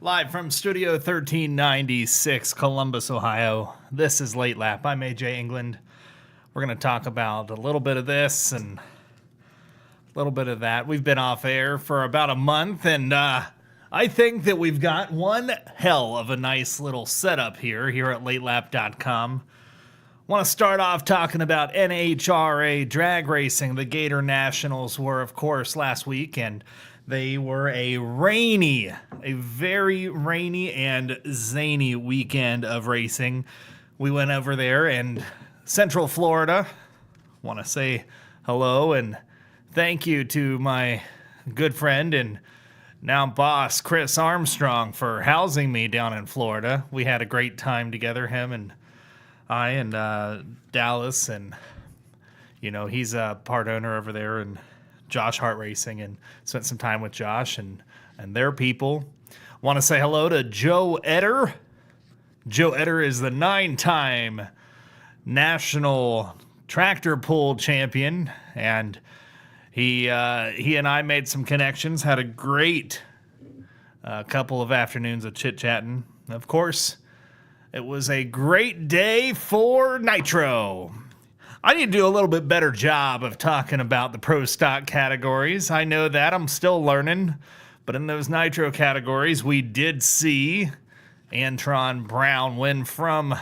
Live from Studio 1396, Columbus, Ohio. This is Late Lap. I'm AJ England. We're going to talk about a little bit of this and a little bit of that. We've been off air for about a month, and I think that we've got one hell of a nice little setup here at latelap.com. Want to start off talking about NHRA drag racing. The Gator Nationals were, of course, last week, and they were a very rainy and zany weekend of racing. We went over there in Central Florida. Want to say hello and thank you to my good friend and now boss, Chris Armstrong, for housing me down in Florida. We had a great time together, him and I and Dallas, and he's a part owner over there, and Josh Hart Racing, and spent some time with Josh and their people. Want to say hello to Joe Etter. Joe Etter is the 9-time national tractor pull champion, and he and I made some connections, had a great couple of afternoons of chit-chatting. Of course, it was a great day for Nitro. I need to do a little bit better job of talking about the pro stock categories. I know that. I'm still learning. But in those Nitro categories, we did see Antron Brown win from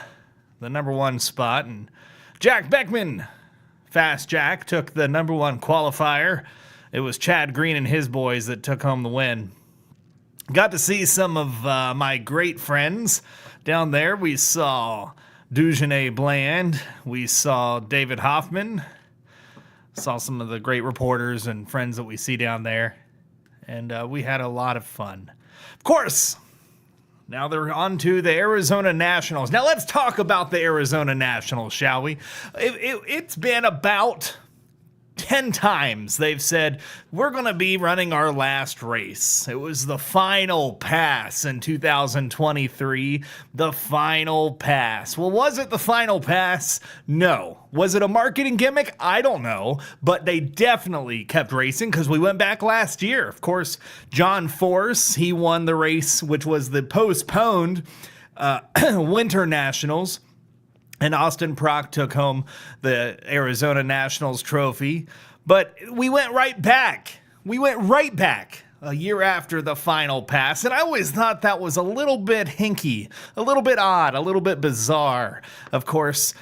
the number one spot. And Jack Beckman, Fast Jack, took the number one qualifier. It was Chad Green and his boys that took home the win. Got to see some of my great friends down there. We saw Dujanay Bland, we saw David Hoffman, saw some of the great reporters and friends that we see down there, and we had a lot of fun. Of course, now they're on to the Arizona Nationals. Now let's talk about the Arizona Nationals, shall we? It's been about 10 times they've said, we're going to be running our last race. It was the final pass in 2023. The final pass. Well, was it the final pass? No. Was it a marketing gimmick? I don't know. But they definitely kept racing because we went back last year. Of course, John Force, he won the race, which was the postponed Winter Nationals. And Austin Prock took home the Arizona Nationals trophy. But we went right back. We went right back a year after the final pass. And I always thought that was a little bit hinky, a little bit odd, a little bit bizarre. Of course,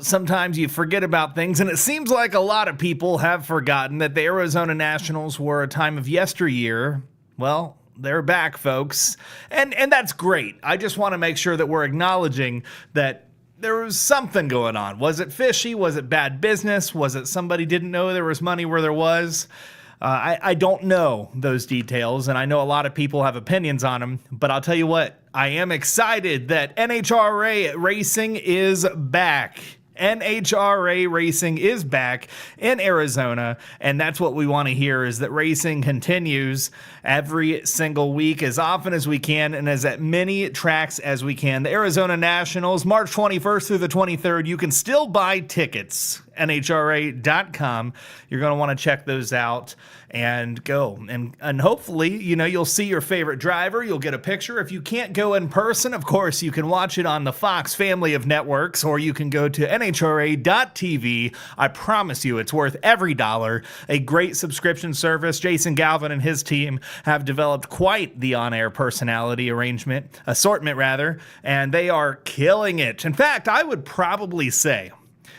sometimes you forget about things. And it seems like a lot of people have forgotten that the Arizona Nationals were a time of yesteryear. Well, they're back, folks. And that's great. I just want to make sure that we're acknowledging that there was something going on. Was it fishy? Was it bad business? Was it somebody didn't know there was money where there was? I don't know those details, and I know a lot of people have opinions on them, but I'll tell you what, I am excited that NHRA Racing is back. NHRA Racing is back in Arizona, and that's what we want to hear, is that racing continues every single week as often as we can and as at many tracks as we can. The Arizona Nationals, March 21st through the 23rd. You can still buy tickets, NHRA.com. You're going to want to check those out and go. And hopefully, you'll see your favorite driver. You'll get a picture. If you can't go in person, of course, you can watch it on the Fox family of networks, or you can go to NHRA.tv. I promise you, it's worth every dollar. A great subscription service. Jason Galvin and his team have developed quite the on-air personality assortment, and they are killing it. In fact, I would probably say,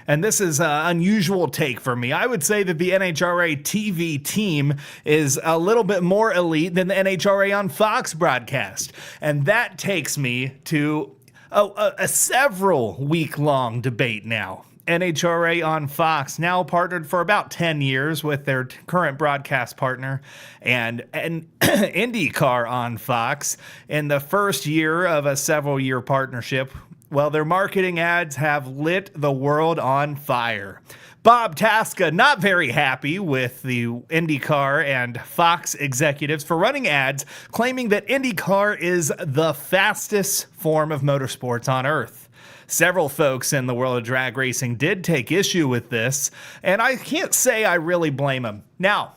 and this is an unusual take for me, I would say that the NHRA TV team is a little bit more elite than the NHRA on Fox broadcast. And that takes me to a several week-long debate now. NHRA on Fox, now partnered for about 10 years with their current broadcast partner, and IndyCar on Fox in the first year of a several-year partnership. Well, their marketing ads have lit the world on fire. Bob Tasca not very happy with the IndyCar and Fox executives for running ads claiming that IndyCar is the fastest form of motorsports on Earth. Several folks in the world of drag racing did take issue with this, and I can't say I really blame them. Now,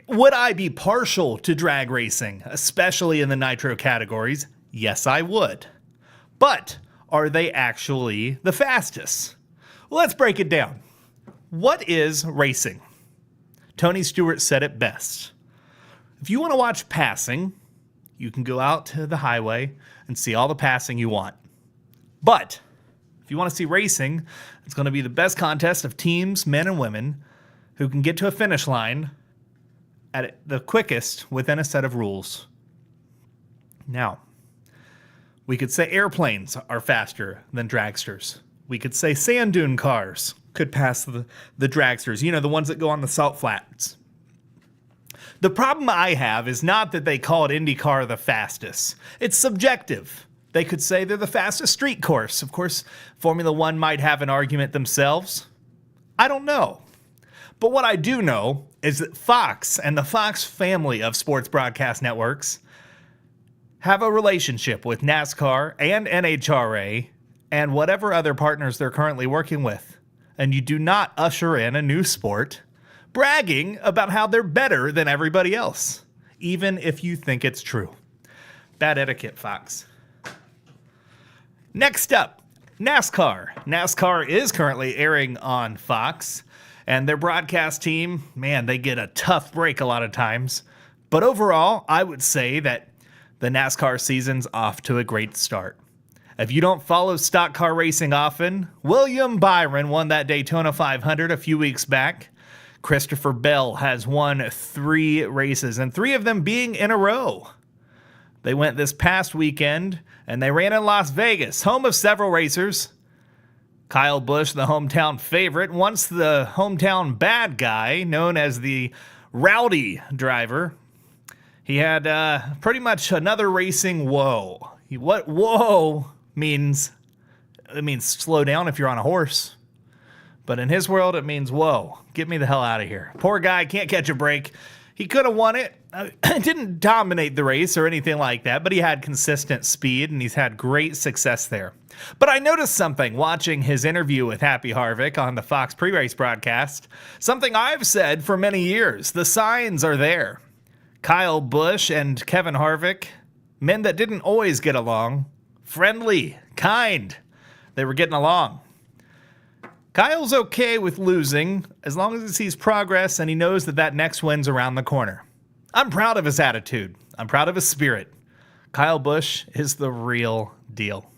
Would I be partial to drag racing, especially in the nitro categories? Yes, I would. But are they actually the fastest? Well, let's break it down. What is racing? Tony Stewart said it best. If you want to watch passing, you can go out to the highway and see all the passing you want. But if you want to see racing, it's going to be the best contest of teams, men and women, who can get to a finish line at the quickest within a set of rules. Now, we could say airplanes are faster than dragsters. We could say sand dune cars could pass the dragsters, the ones that go on the salt flats. The problem I have is not that they call it IndyCar the fastest. It's subjective. They could say they're the fastest street course. Of course, Formula One might have an argument themselves. I don't know. But what I do know is that Fox and the Fox family of sports broadcast networks have a relationship with NASCAR and NHRA and whatever other partners they're currently working with. And you do not usher in a new sport bragging about how they're better than everybody else, even if you think it's true. Bad etiquette, Fox. Next up, NASCAR. NASCAR is currently airing on Fox, and their broadcast team, man, they get a tough break a lot of times. But overall, I would say that the NASCAR season's off to a great start. If you don't follow stock car racing often, William Byron won that Daytona 500 a few weeks back. Christopher Bell has won 3 races, and 3 of them being in a row. They went this past weekend, and they ran in Las Vegas, home of several racers. Kyle Busch, the hometown favorite, once the hometown bad guy, known as the rowdy driver. He had pretty much another racing woe. What whoa means, it means slow down if you're on a horse. But in his world, it means, whoa, get me the hell out of here. Poor guy, can't catch a break. He could have won it. Didn't dominate the race or anything like that, but he had consistent speed, and he's had great success there. But I noticed something watching his interview with Happy Harvick on the Fox pre-race broadcast. Something I've said for many years. The signs are there. Kyle Busch and Kevin Harvick, men that didn't always get along. Friendly, kind. They were getting along. Kyle's okay with losing as long as he sees progress and he knows that next win's around the corner. I'm proud of his attitude. I'm proud of his spirit. Kyle Busch is the real deal.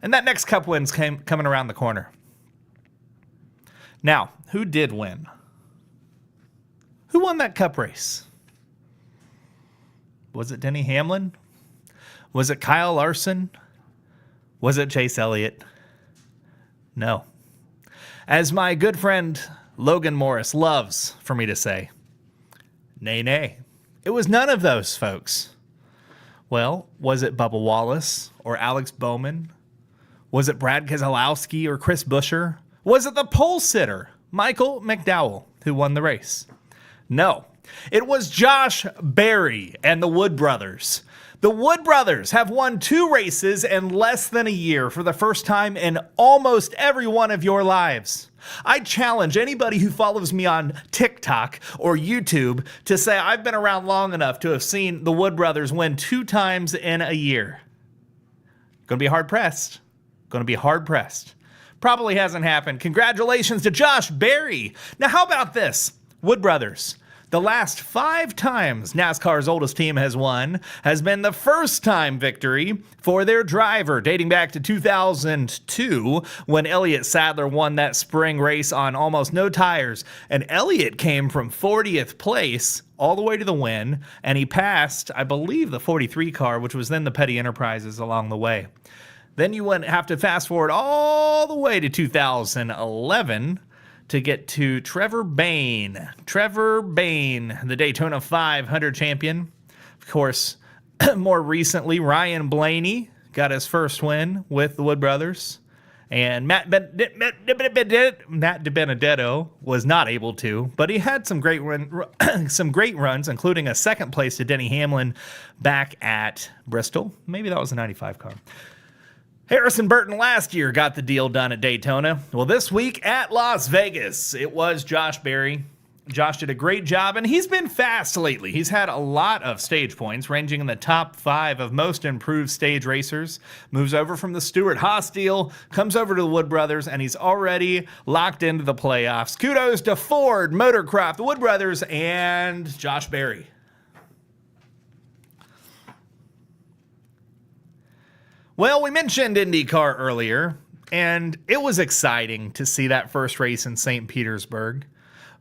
And that next Cup win's coming around the corner. Now, who did win? Who won that Cup race? Was it Denny Hamlin? Was it Kyle Larson? Was it Chase Elliott? No. As my good friend Logan Morris loves for me to say, nay, nay. It was none of those folks. Well, was it Bubba Wallace or Alex Bowman? Was it Brad Keselowski or Chris Buescher? Was it the pole sitter, Michael McDowell, who won the race? No, it was Josh Berry and the Wood Brothers. The Wood Brothers have won 2 races in less than a year for the first time in almost every one of your lives. I challenge anybody who follows me on TikTok or YouTube to say I've been around long enough to have seen the Wood Brothers win 2 times in a year. Gonna be hard pressed. Gonna be hard pressed. Probably hasn't happened. Congratulations to Josh Berry. Now, how about this? Wood Brothers. The last 5 times NASCAR's oldest team has won has been the first time victory for their driver, dating back to 2002 when Elliott Sadler won that spring race on almost no tires. And Elliott came from 40th place all the way to the win, and he passed, I believe, the 43 car, which was then the Petty Enterprises along the way. Then you wouldn't have to fast forward all the way to 2011 to get to Trevor Bayne. Trevor Bayne, the Daytona 500 champion. Of course, more recently, Ryan Blaney got his first win with the Wood Brothers. And Matt DiBenedetto was not able to, but he had some great runs, including a second place to Denny Hamlin back at Bristol. Maybe that was a 95 car. Harrison Burton last year got the deal done at Daytona. Well, this week at Las Vegas, it was Josh Berry Josh did a great job, and he's been fast lately. He's had a lot of stage points, ranging in the top 5 of most improved stage racers. Moves over from the Stewart-Haas deal, comes over to the Wood Brothers, and he's already locked into the playoffs. Kudos to Ford, Motorcraft, the Wood Brothers, and Josh Berry. Well, we mentioned IndyCar earlier, and it was exciting to see that first race in St. Petersburg.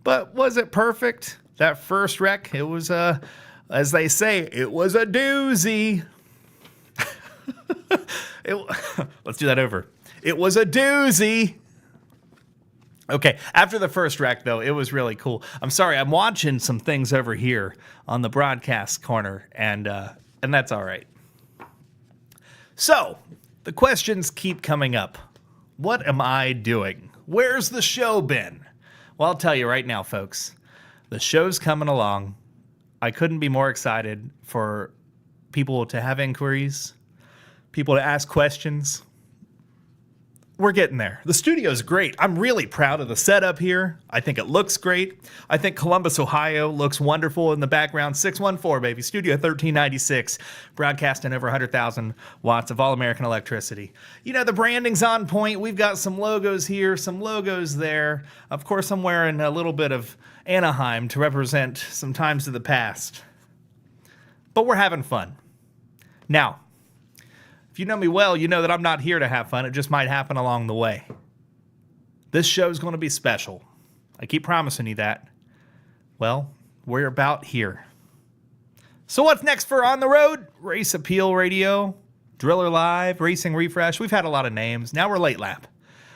But was it perfect? That first wreck, it was as they say, it was a doozy. Let's do that over. It was a doozy. Okay, after the first wreck, though, it was really cool. I'm sorry, I'm watching some things over here on the broadcast corner, and that's all right. So, the questions keep coming up. What am I doing? Where's the show been? Well, I'll tell you right now, folks, the show's coming along. I couldn't be more excited for people to have inquiries, people to ask questions. We're getting there. The studio's great. I'm really proud of the setup here. I think it looks great. I think Columbus, Ohio looks wonderful in the background. 614, baby. Studio 1396. Broadcasting over 100,000 watts of all-American electricity. You know, the branding's on point. We've got some logos here, some logos there. Of course, I'm wearing a little bit of Anaheim to represent some times of the past. But we're having fun. Now, if you know me well, you know that I'm not here to have fun. It just might happen along the way. This show's going to be special. I keep promising you that. Well, we're about here. So what's next for On the Road? Race Appeal Radio, Driller Live, Racing Refresh. We've had a lot of names. Now we're Late Lap.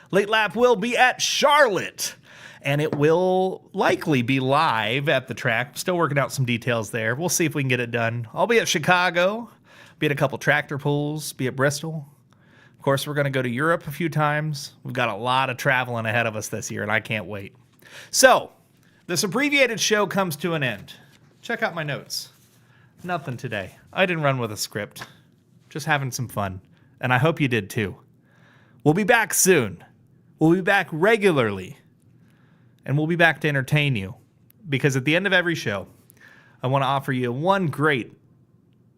Late Lap will be at Charlotte, and it will likely be live at the track. Still working out some details there. We'll see if we can get it done. I'll be at Chicago. Be at a couple tractor pools, be at Bristol. Of course, we're going to go to Europe a few times. We've got a lot of traveling ahead of us this year, and I can't wait. So, this abbreviated show comes to an end. Check out my notes. Nothing today. I didn't run with a script. Just having some fun. And I hope you did too. We'll be back soon. We'll be back regularly. And we'll be back to entertain you. Because at the end of every show, I want to offer you one great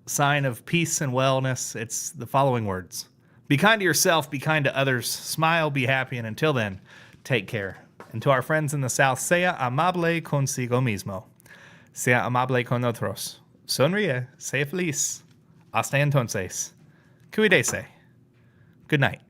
sign of peace and wellness. It's the following words. Be kind to yourself, be kind to others, smile, be happy, and until then, take care. And to our friends in the South, sea amable consigo mismo. Sea amable con otros. Sonríe, sé feliz. Hasta entonces. Cuídese. Good night.